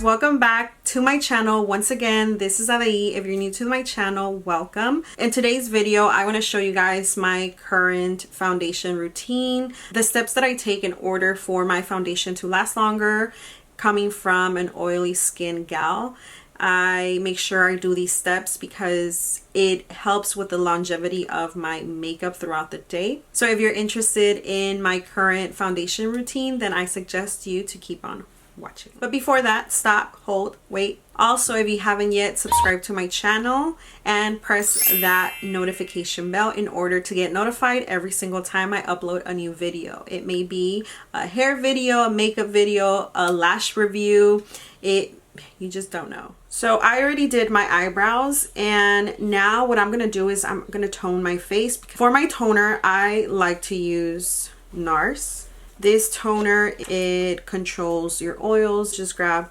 guys, welcome back to my channel. Once again, this is Adai. If you're new to my channel, welcome. In today's video, I want to show you guys my current foundation routine, the steps that I take in order for my foundation to last longer. Coming from an oily skin gal, I make sure I do these steps because it helps with the longevity of my makeup throughout the day. So if you're interested in my current foundation routine, then I suggest you to keep on watching. But before that, stop, hold, wait. Also, if you haven't yet, subscribe to my channel and press that notification bell in order to get notified every single time I upload a new video. It may be a hair video, a makeup video, a lash review. You just don't know. So I already did my eyebrows, and now what I'm gonna do is I'm gonna tone my face. For my toner, I like to use NARS. This toner, it controls your oils. Just grab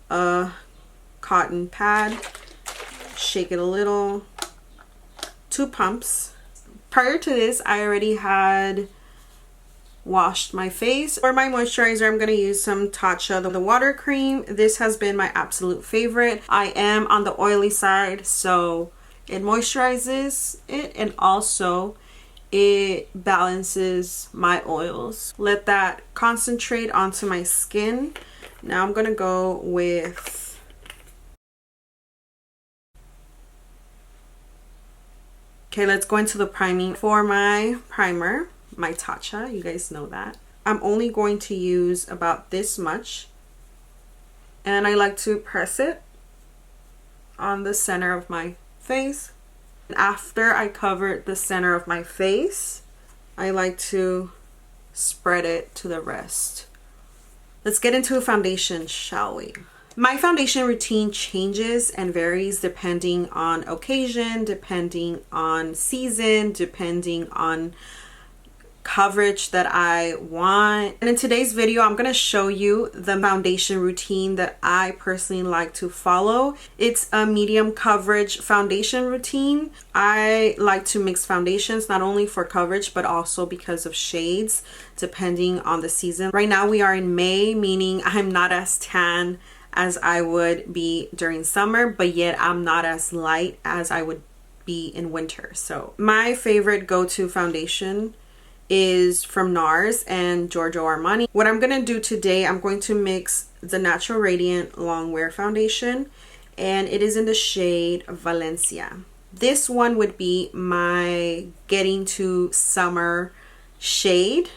a cotton pad, shake it a little, 2 pumps. Prior to this, I already had washed my face. For my moisturizer, I'm going to use some Tatcha, the water cream. This has been my absolute favorite. I am on the oily side, so it moisturizes it, and also it balances my oils. Let that concentrate onto my skin. Now I'm gonna go with let's go into the priming. For my primer, my Tatcha, you guys know that, I'm only going to use about this much, and I like to press it on the center of my face. After I cover the center of my face, I like to spread it to the rest. Let's get into a foundation, shall we? My foundation routine changes and varies depending on occasion, depending on season, depending on coverage that I want. And in today's video, I'm going to show you the foundation routine that I personally like to follow. It's a medium coverage foundation routine. I like to mix foundations not only for coverage but also because of shades depending on the season. Right now we are in May, meaning I'm not as tan as I would be during summer, but yet I'm not as light as I would be in winter. So my favorite go-to foundation is from NARS and Giorgio Armani. What I'm going to do today, I'm going to mix the Natural Radiant Longwear foundation, and it is in the shade Valencia. This one would be my getting to summer shade,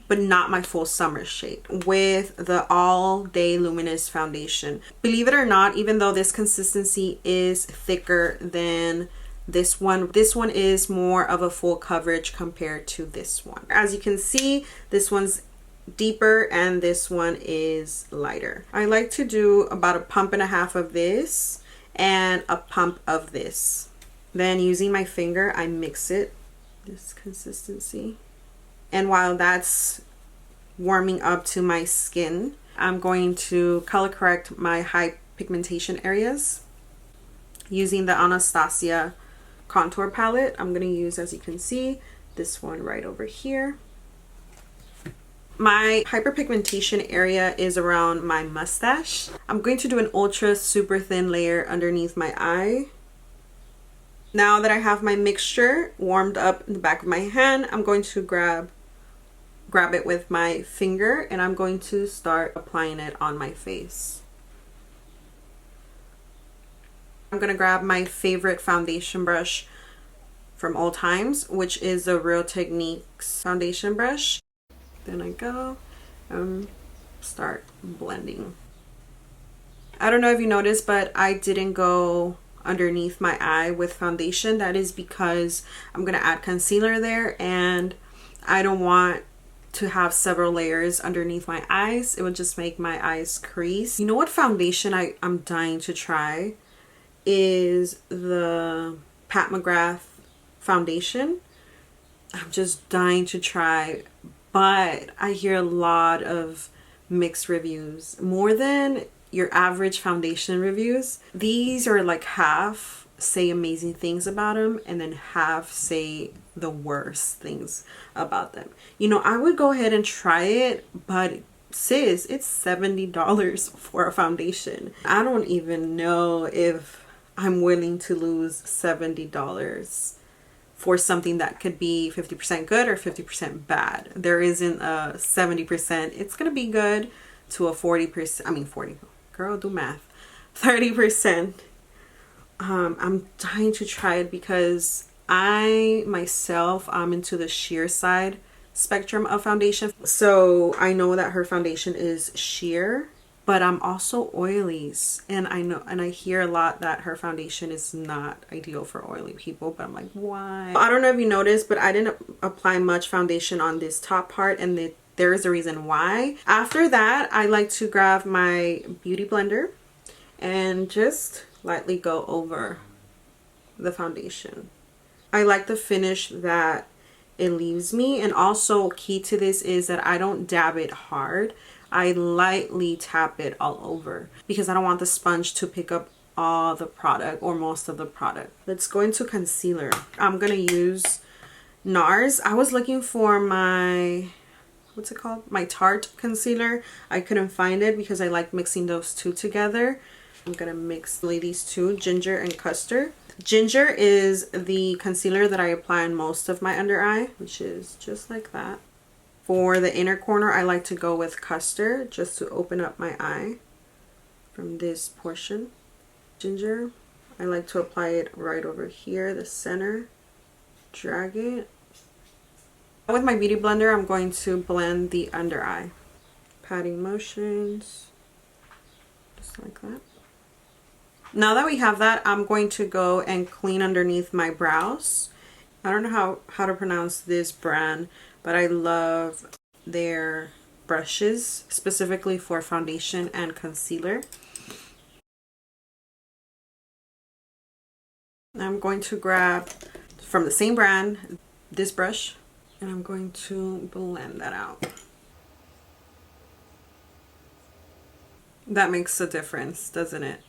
but not my full summer shade, with the All Day Luminous foundation. Believe it or not, even though this consistency is thicker than this one is more of a full coverage compared to this one. As you can see, this one's deeper and this one is lighter. I like to do about 1.5 pumps of this and a pump of this. Then using my finger, I mix it, this consistency. And while that's warming up to my skin, I'm going to color correct my high pigmentation areas using the Anastasia contour palette. I'm going to use, as you can see, this one right over here. My hyperpigmentation area is around my mustache. I'm going to do an ultra super thin layer underneath my eye. Now that I have my mixture warmed up in the back of my hand, I'm going to grab it with my finger, and I'm going to start applying it on my face. I'm going to grab my favorite foundation brush from all times, which is the Real Techniques foundation brush. Then I go and start blending. I don't know if you noticed, but I didn't go underneath my eye with foundation. That is because I'm going to add concealer there, and I don't want to have several layers underneath my eyes. It would just make my eyes crease. You know what foundation I'm dying to try is the Pat McGrath foundation. I'm just dying to try, but I hear a lot of mixed reviews, more than your average foundation reviews. These are like half say amazing things about them and then half say the worst things about them. You know, I would go ahead and try it, but sis, it's $70 for a foundation. I don't even know if I'm willing to lose $70 for something that could be 50% good or 50% bad. There isn't a 70%, it's gonna be good, to a 40%, I mean 40, girl, do math, 30%. I'm dying to try it because I myself, I'm into the sheer side spectrum of foundation. So I know that her foundation is sheer, but I'm also oilies, and I know, and I hear a lot that her foundation is not ideal for oily people, but I'm like, why? I don't know if you noticed, but I didn't apply much foundation on this top part, and there is a reason why. After that, I like to grab my beauty blender and just lightly go over the foundation. I like the finish that it leaves me, and also key to this is that I don't dab it hard. I lightly tap it all over because I don't want the sponge to pick up all the product or most of the product. Let's go into concealer. I'm gonna use NARS. I was looking for my, what's it called? My Tarte concealer. I couldn't find it because I like mixing those two together. I'm gonna mix these two, Ginger and Custer. Ginger is the concealer that I apply on most of my under eye, which is just like that. For the inner corner, I like to go with Custer just to open up my eye from this portion. Ginger, I like to apply it right over here, the center. Drag it. With my beauty blender, I'm going to blend the under eye. Patting motions, just like that. Now that we have that, I'm going to go and clean underneath my brows. I don't know how to pronounce this brand, but I love their brushes specifically for foundation and concealer. I'm going to grab from the same brand this brush, and I'm going to blend that out. That makes a difference, doesn't it?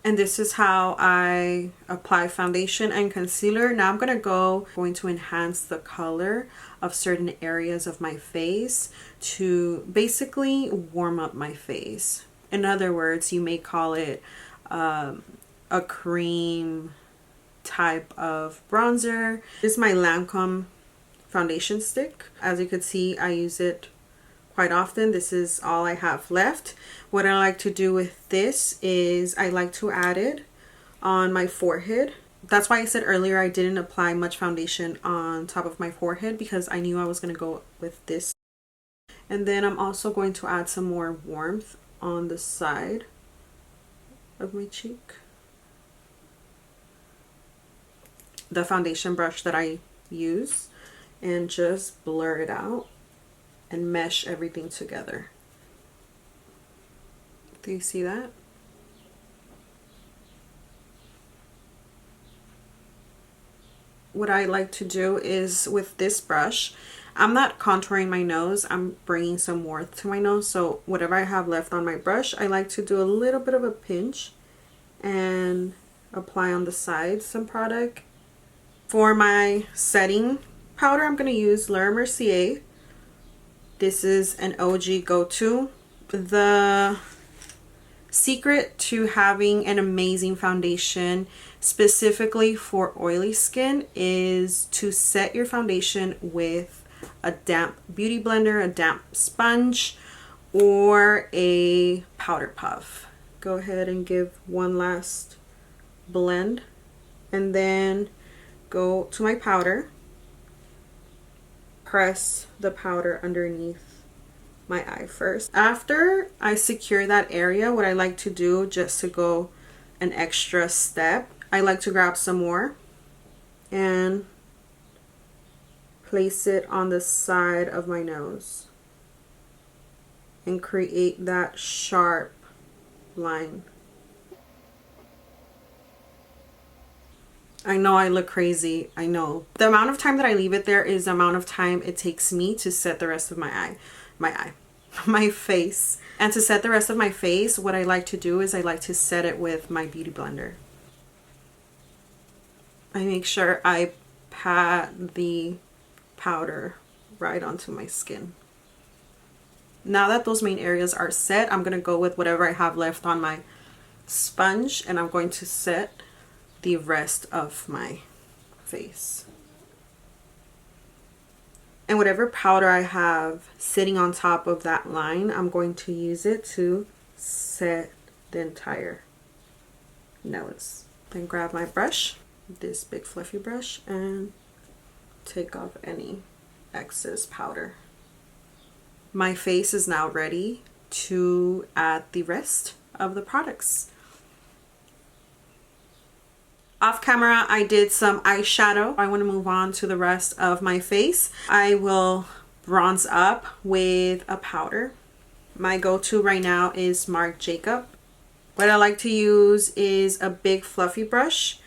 And this is how I apply foundation and concealer. Now I'm going to enhance the color of certain areas of my face to basically warm up my face. In other words, you may call it a cream type of bronzer. This is my Lancome foundation stick. As you can see, I use it quite often. This is all I have left. What I like to do with this is I like to add it on my forehead. That's why I said earlier I didn't apply much foundation on top of my forehead, because I knew I was going to go with this. And then I'm also going to add some more warmth on the side of my cheek. The foundation brush that I use, and just blur it out and mesh everything together. Do you see that? What I like to do is with this brush, I'm not contouring my nose, I'm bringing some warmth to my nose. So whatever I have left on my brush, I like to do a little bit of a pinch and apply on the sides some product. For my setting powder, I'm going to use Mercier. This is an OG go-to. The secret to having an amazing foundation specifically for oily skin is to set your foundation with a damp beauty blender, a damp sponge, or a powder puff. Go ahead and give one last blend, and then go to my powder, press the powder underneath my eye first. After I secure that area, what I like to do, just to go an extra step, I like to grab some more and place it on the side of my nose and create that sharp line. I know I look crazy, I know. The amount of time that I leave it there is the amount of time it takes me to set the rest of my face. And to set the rest of my face, what I like to do is I like to set it with my beauty blender. I make sure I pat the powder right onto my skin. Now that those main areas are set, I'm going to go with whatever I have left on my sponge, and I'm going to set the rest of my face. And whatever powder I have sitting on top of that line, I'm going to use it to set the entire nose. Then grab my brush, this big fluffy brush, and take off any excess powder. My face is now ready to add the rest of the products. Off camera, I did some eyeshadow. I want to move on to the rest of my face. I will bronze up with a powder. My go-to right now is Marc Jacob. What I like to use is a big fluffy brush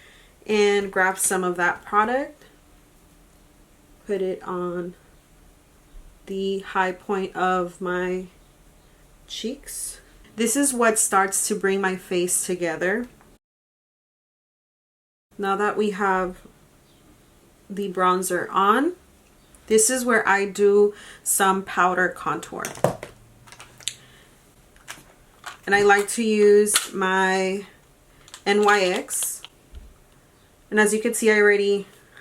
and grab some of that product. Put it on the high point of my cheeks. This is what starts to bring my face together. Now that we have the bronzer on, this is where I do some powder contour. And I like to use my NYX. And as you can see,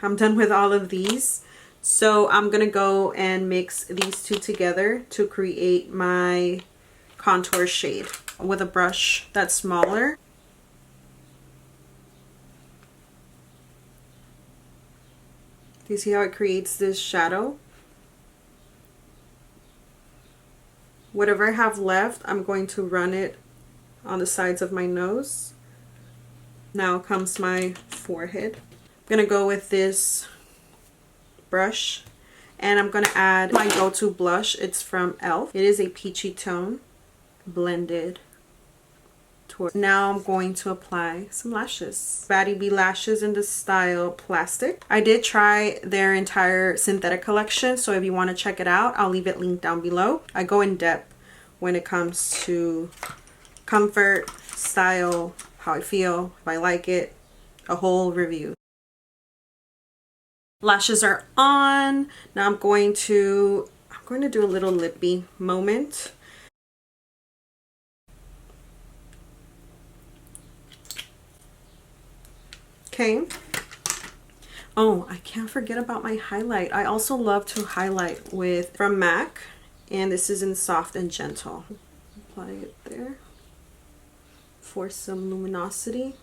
I'm done with all of these. So I'm going to go and mix these two together to create my contour shade with a brush that's smaller. Do you see how it creates this shadow? Whatever I have left, I'm going to run it on the sides of my nose. Now comes my forehead. I'm going to go with this brush and I'm going to add my go-to blush. It's from e.l.f. It is a peachy tone blended. Now I'm going to apply some lashes. Baddie B Lashes in the style Plastic. I did try their entire synthetic collection, so if you want to check it out, I'll leave it linked down below. I go in depth when it comes to comfort, style, how I feel, if I like it, a whole review. Lashes are on. Now I'm going to do a little lippy moment. Okay. Oh, I can't forget about my highlight. I also love to highlight from MAC, and this is in Soft and Gentle. Apply it there for some luminosity.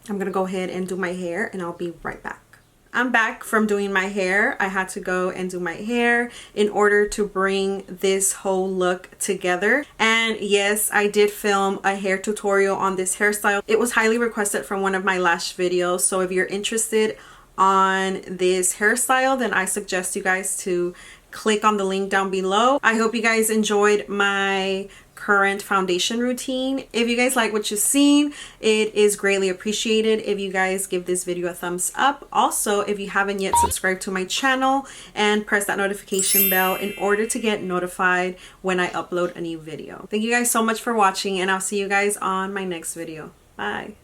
I'm gonna go ahead and do my hair, and I'll be right back. I'm back from doing my hair. I had to go and do my hair in order to bring this whole look together. And yes, I did film a hair tutorial on this hairstyle. It was highly requested from one of my lash videos. So if you're interested on this hairstyle, then I suggest you guys to click on the link down below. I hope you guys enjoyed my current foundation routine. If you guys like what you've seen, it is greatly appreciated if you guys give this video a thumbs up. Also, if you haven't yet subscribed to my channel, and press that notification bell in order to get notified when I upload a new video. Thank you guys so much for watching, and I'll see you guys on my next video. Bye.